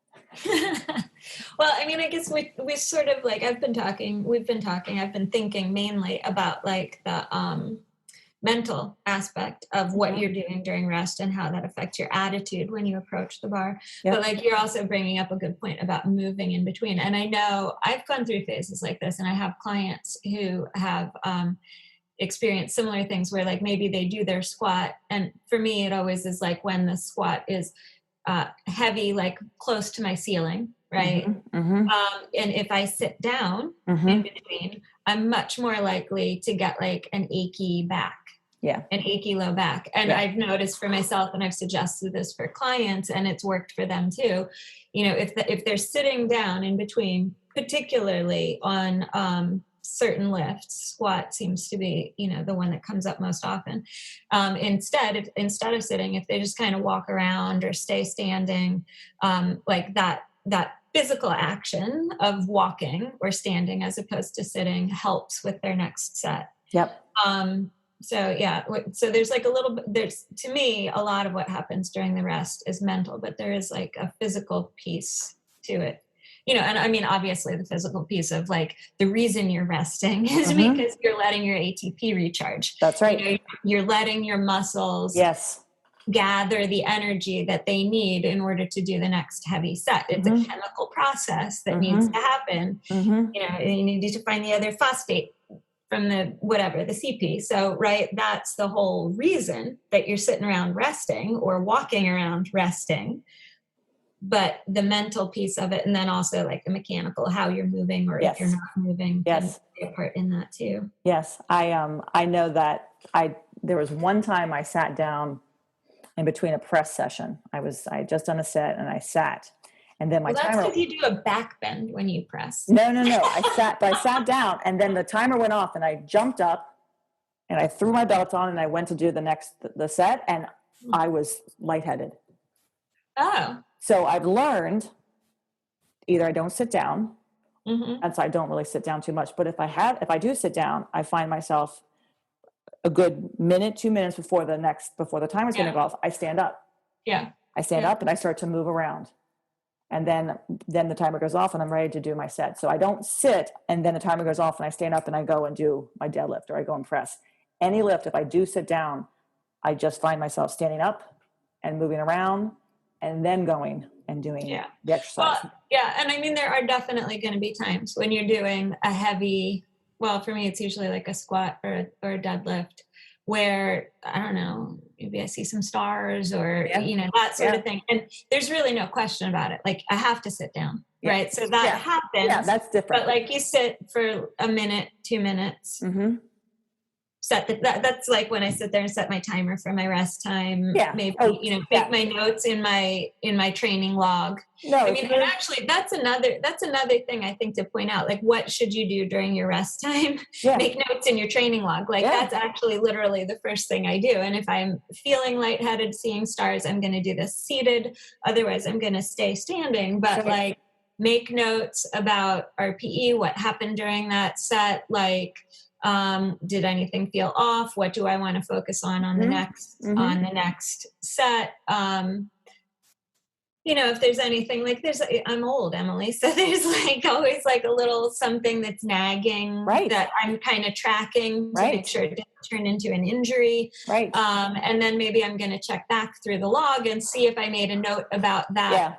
Well, I guess we sort of like, I've been thinking mainly about like the mental aspect of what you're doing during rest and how that affects your attitude when you approach the bar. Yep. But like, you're also bringing up a good point about moving in between. And I know I've gone through phases like this, and I have clients who have experience similar things where like maybe they do their squat, and for me it always is like when the squat is heavy, like close to my ceiling, right? Mm-hmm. And if I sit down Mm-hmm. in between, I'm much more likely to get like an achy back. Yeah. An achy low back. And I've noticed for myself, and I've suggested this for clients, and it's worked for them too. If they're sitting down in between, particularly on certain lifts, squat seems to be, the one that comes up most often. Instead of sitting, if they just kind of walk around or stay standing, like that physical action of walking or standing as opposed to sitting helps with their next set. Yep. So there's like to me, a lot of what happens during the rest is mental, but there is like a physical piece to it, and I mean, obviously the physical piece of like the reason you're resting is because you're letting your ATP recharge. That's right. You're letting your muscles gather the energy that they need in order to do the next heavy set. It's a chemical process that needs to happen. You need to find the other phosphate from the CP. So, right, that's the whole reason that you're sitting around resting or walking around resting. But the mental piece of it, and then also like the mechanical, how you're moving or if you're not moving, can play a part in that too. Yes, I know that there was one time I sat down in between a press session. I had just done a set and I sat. And then that's because you do a back bend when you press. No. I sat down, and then the timer went off, and I jumped up, and I threw my belt on, and I went to do the set, and I was lightheaded. Oh. So I've learned either I don't sit down, and so I don't really sit down too much. But if I do sit down, I find myself a good minute, 2 minutes before the timer's going to go off, I stand up. Yeah. I stand up and I start to move around. And then the timer goes off and I'm ready to do my set. So I don't sit and then the timer goes off and I stand up and I go and do my deadlift or I go and press. Any lift, if I do sit down, I just find myself standing up and moving around and then going and doing the exercise. Well, and I mean, there are definitely going to be times when you're doing a heavy, well, for me, it's usually like a squat or a deadlift where, I don't know, maybe I see some stars or, that sort of thing. And there's really no question about it. Like I have to sit down, right? So that happens. Yeah, that's different. But like you sit for a minute, 2 minutes, that's like when I sit there and set my timer for my rest time. Maybe make my notes in my training log. I mean, and actually that's another thing I think to point out. Like, what should you do during your rest time? Make notes in your training log. Like that's actually literally the first thing I do. And if I'm feeling lightheaded, seeing stars, I'm going to do this seated. Otherwise, I'm going to stay standing. But like, make notes about RPE, what happened during that set, like. Did anything feel off? What do I want to focus on the next set? If there's anything like I'm old, Emily, so there's like always like a little something that's nagging that I'm kind of tracking to make sure it doesn't turn into an injury. And then maybe I'm going to check back through the log and see if I made a note about that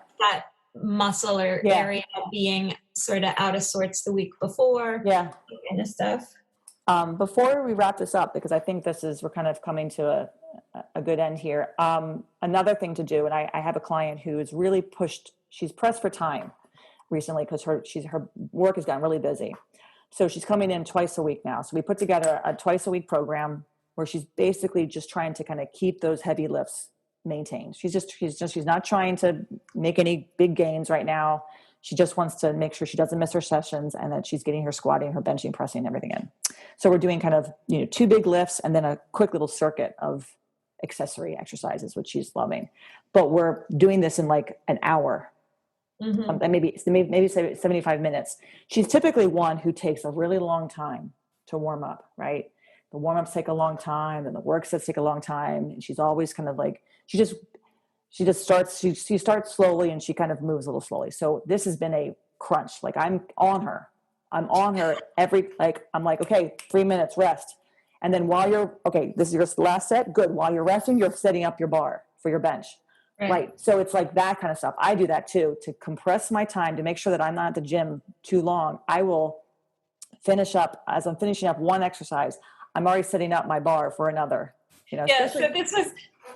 muscle or area being sort of out of sorts the week before. That kind of stuff. Before we wrap this up, because I think we're kind of coming to a good end here. Another thing to do, and I have a client who is really she's pressed for time recently because her work has gotten really busy. So she's coming in twice a week now. So we put together a twice a week program where she's basically just trying to kind of keep those heavy lifts maintained. She's not trying to make any big gains right now. She just wants to make sure she doesn't miss her sessions and that she's getting her squatting, her benching, pressing, everything in. So we're doing kind of, 2 big lifts and then a quick little circuit of accessory exercises, which she's loving. But we're doing this in like an hour, and maybe 75 minutes. She's typically one who takes a really long time to warm up, right? The warm-ups take a long time and the work sets take a long time. And she's always kind of like, she starts slowly and she kind of moves a little slowly. So this has been a crunch. Like I'm on her I'm like, okay, 3 minutes rest. And then this is your last set. Good. While you're resting, you're setting up your bar for your bench. Right. So it's like that kind of stuff. I do that too, to compress my time, to make sure that I'm not at the gym too long. I will finish up, as I'm finishing up one exercise, I'm already setting up my bar for another. So this was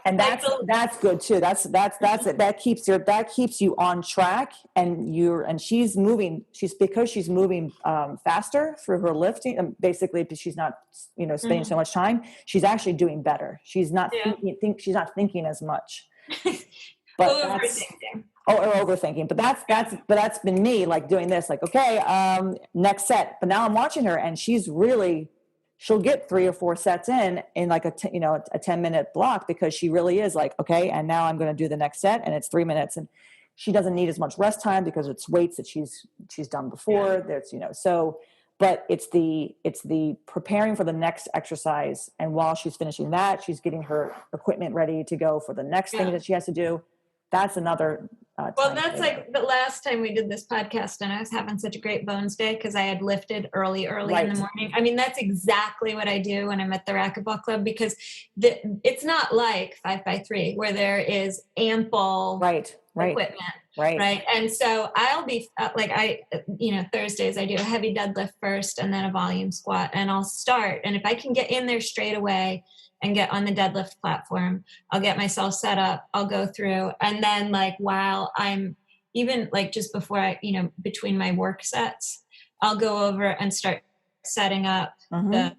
And that's good too. That's it. That keeps you on track, and she's moving. Because she's moving faster through her lifting. Basically, because she's not spending so much time. She's actually doing better. She's not she's not thinking as much. But overthinking. Or overthinking. But that's been me, like doing this. Like, okay, next set. But now I'm watching her, and she'll get 3 or 4 sets in like a 10-minute block, because she really is like, okay, and now I'm going to do the next set, and it's 3 minutes, and she doesn't need as much rest time because it's weights that she's done before. There's, but it's the preparing for the next exercise. And while she's finishing that, she's getting her equipment ready to go for the next thing that she has to do. That's another well, that's like the last time we did this podcast, and I was having such a great bones day because I had lifted early in the morning. I mean, that's exactly what I do when I'm at the racquetball club, because it's not like 5x3 where there is ample equipment. Right. And so I'll be Thursdays I do a heavy deadlift first and then a volume squat, and I'll start. And if I can get in there straight away and get on the deadlift platform, I'll get myself set up, I'll go through. And then like, while I'm even like just before I, between my work sets, I'll go over and start setting up the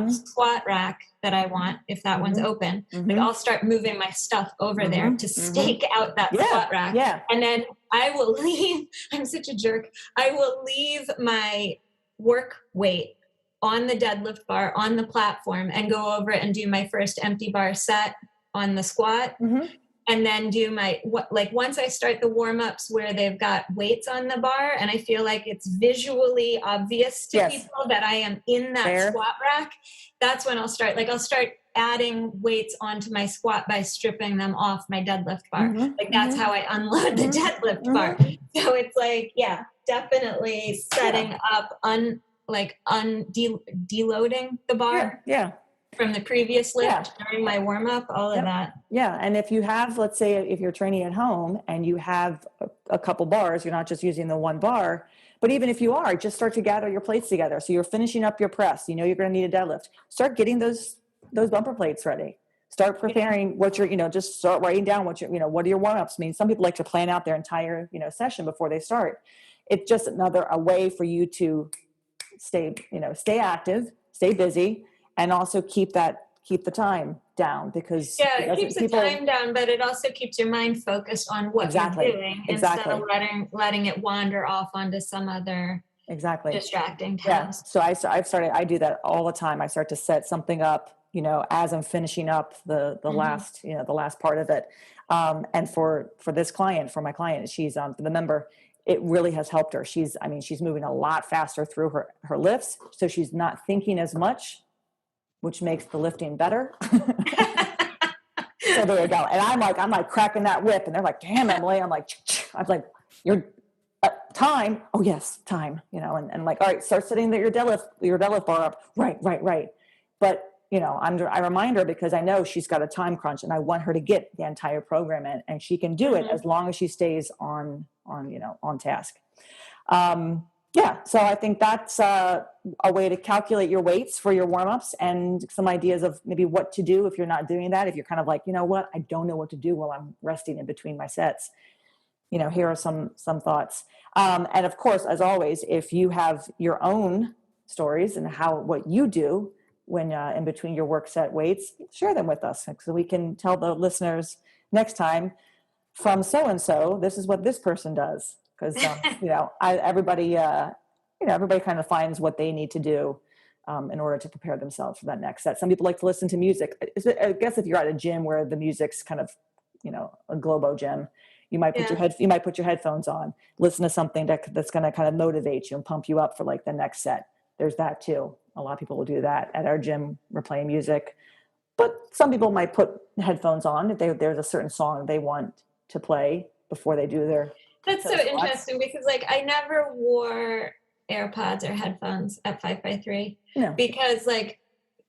squat rack that I want, if that one's open. Like, I'll start moving my stuff over there to stake out that squat rack. Yeah. And then I will leave, I'm such a jerk, I will leave my work weight on the deadlift bar on the platform and go over and do my first empty bar set on the squat. And then do once I start the warm-ups where they've got weights on the bar, and I feel like it's visually obvious to people that I am in that squat rack, that's when I'll start adding weights onto my squat by stripping them off my deadlift bar. That's how I unload the deadlift bar. So it's like, definitely setting up deloading the bar. From the previous lift during my warm-up, all of that. Yeah. And if you have, let's say, if you're training at home and you have a couple bars, you're not just using the one bar, but even if you are, just start to gather your plates together. So you're finishing up your press, you're going to need a deadlift. Start getting those bumper plates ready. Start preparing what you're, just start writing down what what are your warm-ups mean. Some people like to plan out their entire, session before they start. It's just a way for you to stay active, stay busy, and also keep the time down, because it keeps the time down, but it also keps your mind focused on what you're doing instead of letting it wander off onto some other distracting task. So I do that all the time. I start to set something up, as I'm finishing up the last, the last part of it. And for this client, for my client, she's for the member, it really has helped her. She's moving a lot faster through her lifts. So she's not thinking as much, which makes the lifting better. So there you go. And I'm like cracking that whip, and they're like, damn, Emily. I'm like, you're time. Oh yes, time, and like, all right, start sitting your deadlift bar up. Right. But, I remind her because I know she's got a time crunch, and I want her to get the entire program in, and she can do it as long as she stays on task. So I think that's a way to calculate your weights for your warm-ups, and some ideas of maybe what to do if you're not doing that. If you're kind of like, what, I don't know what to do while I'm resting in between my sets. Here are some thoughts. And of course, as always, if you have your own stories and what you do when in between your work set weights, share them with us so we can tell the listeners next time, from so-and-so, this is what this person does. Because, everybody kind of finds what they need to do in order to prepare themselves for that next set. Some people like to listen to music. I guess if you're at a gym where the music's kind of, a globo gym, you might put your headphones on, listen to something that's going to kind of motivate you and pump you up for like the next set. There's that too. A lot of people will do that at our gym. We're playing music, but some people might put headphones on if there's a certain song they want to play before they do their. That's so interesting, because I never wore AirPods or headphones at 5x3 because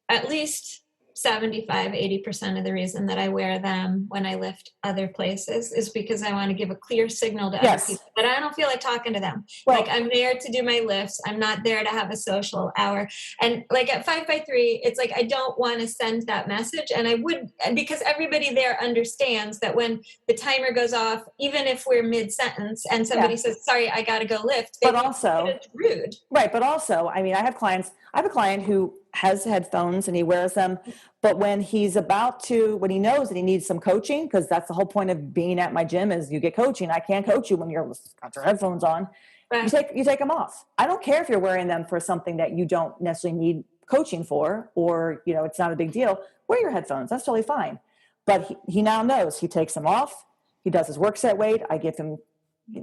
at least 75-80% of the reason that I wear them when I lift other places is because I want to give a clear signal to other people that I don't feel like talking to them. Well, like, I'm there to do my lifts. I'm not there to have a social hour. And like at 5x3, it's like, I don't want to send that message. And I would, because everybody there understands that when the timer goes off, even if we're mid-sentence and somebody says, sorry, I got to go lift, but also it's rude. Right. But also, I mean, I have a client who has headphones and he wears them, but when he knows that he needs some coaching, because that's the whole point of being at my gym is you get coaching. I can't coach you when you've got your headphones on. Right. You take them off. I don't care if you're wearing them for something that you don't necessarily need coaching for, or, it's not a big deal. Wear your headphones. That's totally fine. But he now knows. He takes them off. He does his work set weight. I give him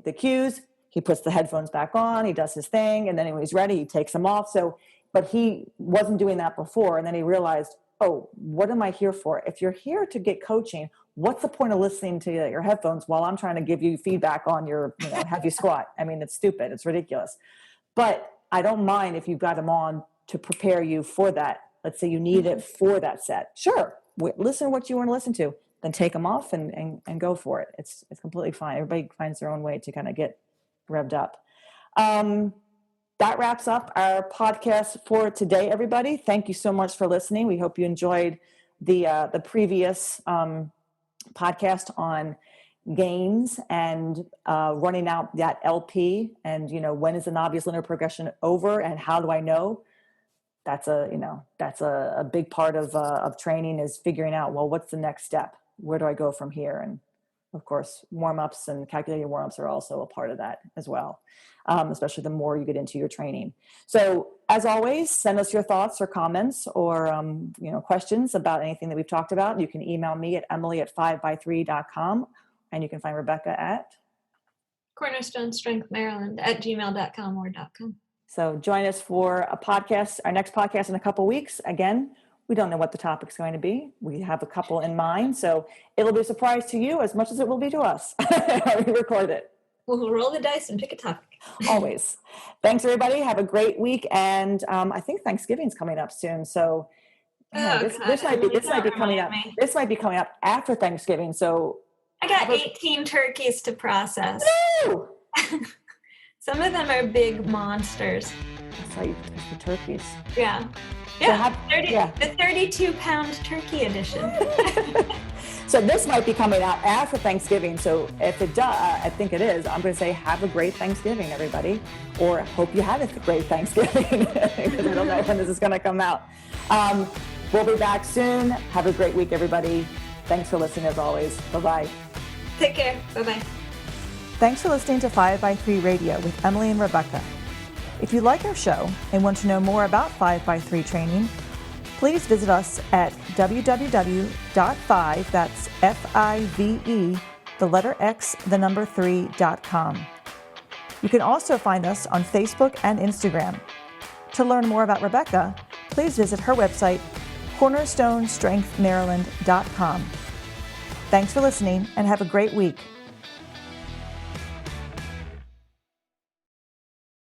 the cues. He puts the headphones back on, he does his thing, and then when he's ready, he takes them off. But he wasn't doing that before, and then he realized, oh, what am I here for? If you're here to get coaching, what's the point of listening to your headphones while I'm trying to give you feedback on your, have you squat? I mean, it's stupid, it's ridiculous. But I don't mind if you've got them on to prepare you for that. Let's say you need it for that set. Sure, listen to what you want to listen to, then take them off and go for it. It's completely fine. Everybody finds their own way to kind of get revved up. That wraps up our podcast for today, everybody. Thank you so much for listening. We hope you enjoyed the previous podcast on gains and running out that LP, and when is an obvious linear progression over, and how do I know? That's a big part of training, is figuring out, well, what's the next step? Where do I go from here? And of course, warm-ups and calculated warm-ups are also a part of that as well, especially the more you get into your training. So as always, send us your thoughts or comments or questions about anything that we've talked about. You can email me at emily@5by3.com, and you can find Rebecca at cornerstonestrengthmaryland@gmail.com or .com. So join us for our next podcast in a couple weeks. Again, we don't know what the topic's going to be. We have a couple in mind, so it'll be a surprise to you as much as it will be to us. We record it. We'll roll the dice and pick a topic. Always. Thanks, everybody. Have a great week, and I think Thanksgiving's coming up soon. So this might be coming up. This might be coming up after Thanksgiving. So I got 18 turkeys to process. No! Some of them are big monsters. That's how you pick the turkeys. Yeah. Yeah, the 32-pound turkey edition. So this might be coming out after Thanksgiving. So if it does, I think it is, I'm going to say have a great Thanksgiving, everybody. Or hope you had a great Thanksgiving, because I don't know when this is going to come out. We'll be back soon. Have a great week, everybody. Thanks for listening, as always. Bye-bye. Take care. Bye-bye. Thanks for listening to 5x3 Radio with Emily and Rebecca. If you like our show and want to know more about 5x3 training, please visit us at www.5, that's F-I-V-E, the letter X, the number 3.com. You can also find us on Facebook and Instagram. To learn more about Rebecca, please visit her website, cornerstonestrengthmaryland.com. Thanks for listening and have a great week.